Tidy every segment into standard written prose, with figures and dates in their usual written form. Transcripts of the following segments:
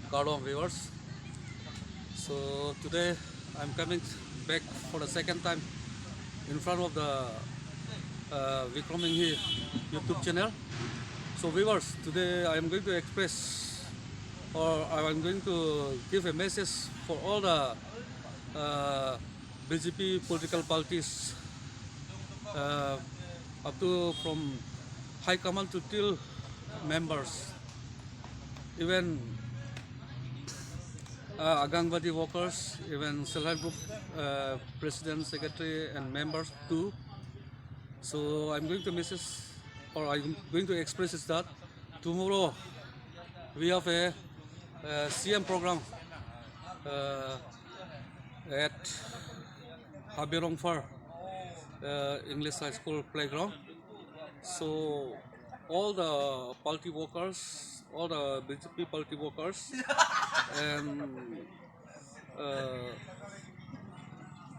Karbi viewers. So today I'm coming back for the second time in front of the BJYM YouTube channel. So viewers, today I am going to express or I'm going to give a message for all the BJP political parties up to from high command to till members, even Agangwadi workers, even self-help group president, secretary, and members too. So I'm going to I'm going to express is that tomorrow we have a CM program at Habirong Far English High School playground. So all the party workers, all the BJP party workers, and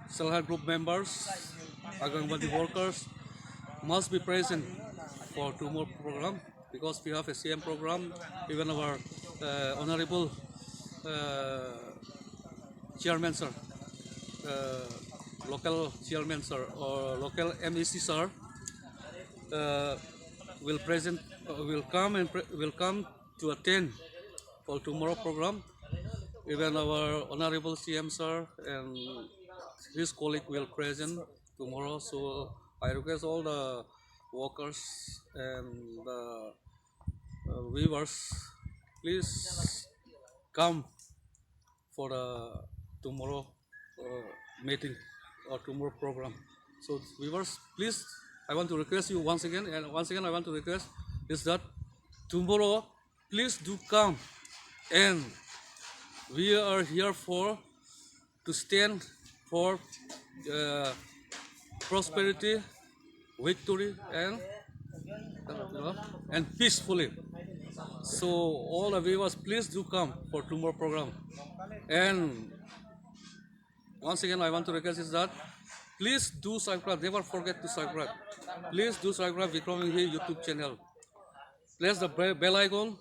self-help group members, Agangwadi workers must be present for tomorrow program because we have a CM program. Even our honorable chairman sir, local chairman sir or local MEC sir will come to attend for tomorrow program. Even our honorable CM sir and his colleague will present tomorrow. So I request all the workers and the viewers, please come for the tomorrow meeting or tomorrow program. So viewers, please, I want to request you once again, and once again I want to request is that tomorrow, please do come, and we are here to stand for prosperity, victory, and peacefully. So all the viewers, please do come for tomorrow program. And once again, I want to request is that please do subscribe. Never forget to subscribe. Please do subscribe BJYM YouTube channel. Press the bell icon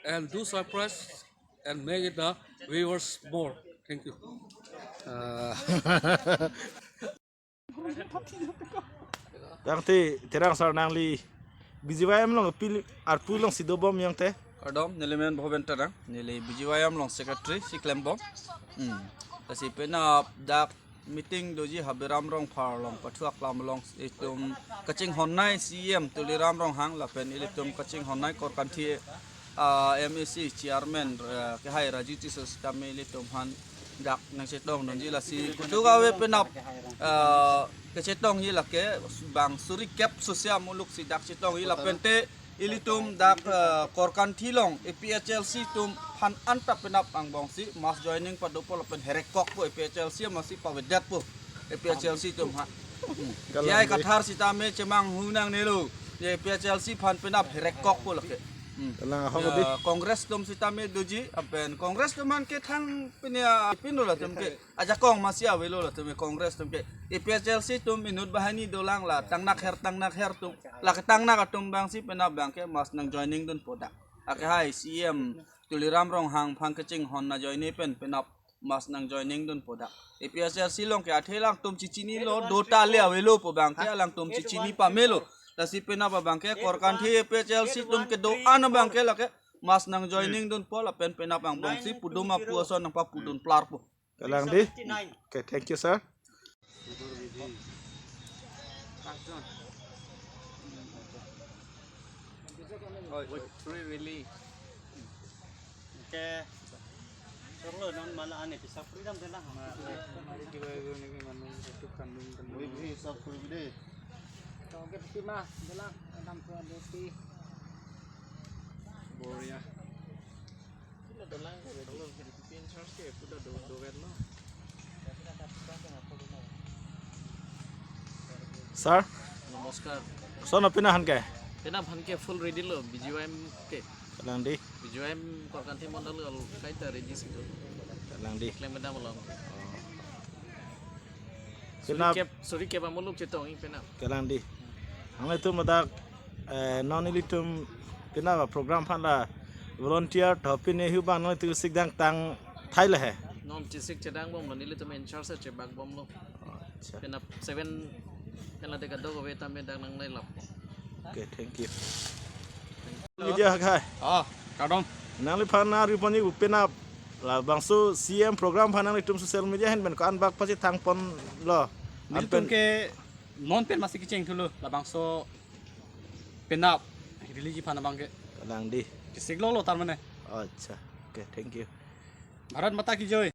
and do subscribe and make it the viewers more. Thank you. Yang te terang sar nang li BJYM long pil arpu long sidobom yang te Adom nelemen boben terang nele BJYM long secretary si klembom kasi pena dak meeting doji habiram rong phar long pathuak lam long itum kaching honnai CEM tuliram rong hang la pen ilitum kaching honnai Korkanthi MEC chairman ke hai rajiti system ilitum han dak nang setong nang jila si kutugawe penap ke setong hila ke bang suri cap sosial muluk si dak setong hila pente ilitum dak Korkanthi long APHLC tum han anta penap ang bongsi mas joining padopol pen herekok po APHLC masih pawedat po APHLC tum ha yai kathar sitame cemang hunang nelu APHLC phan penap herekok po lake lang hobodi Kongres tum sitame doji apen Kongres tuman ke thang pinia pinola tum ke aja kong masih awelo la tum Kongres tum ke APHLC tum minut bahani dolang la tangnak her tum la ke tangnak atum bang si penap bang ke mas nang joining dun poda ake hai CM tuliram rong hang phang kaching hon na join pen penap mas nang joining dun poda APHLC long ke athelang tum chichini lo dota le awelo po bang ke alang tum chichini pamelo Lasi pena ba bangke Korkanthi APHLC tum ke do an bangke lake mas nang joining dun pol pen pena bang bangsi puduma puaso nang pa pudun plar po kalang di okay, thank you sir really okay solo non malah aneh bisa freedom kan lah bisa freedom oke mah bilang enam produksi Boria sudah dalang kalau Philippine charge ke sudah dover no sir namaskar sono pinahan ke kenapa hanke full ready lo BJYM ke kalang di BJYM Korkanthi modal kalau kaita regis itu kalang di klaim benda malam kenap sorry ke pamuluk cetong ini kenapa kalang di ang itu madak non ilitum kenapa program phan la volunteer thopin ne hu bang noi tu sik dang tang thai la hai non chethik chedang bom lo nili to men charge che bag bom lo acha pena 7 pena de kado ko beta me dang nang lai lap okay thank you media khai ah kadong nang li phana ri poni upena la bangso CEM program phana ni tum social media hen ben kan bak pasi thang pon lo niltum ke non pen masih kiceng dulu labangso penap religi pana bangke lang di kisik lo tar mane acha okay thank you Bharat mata ki joy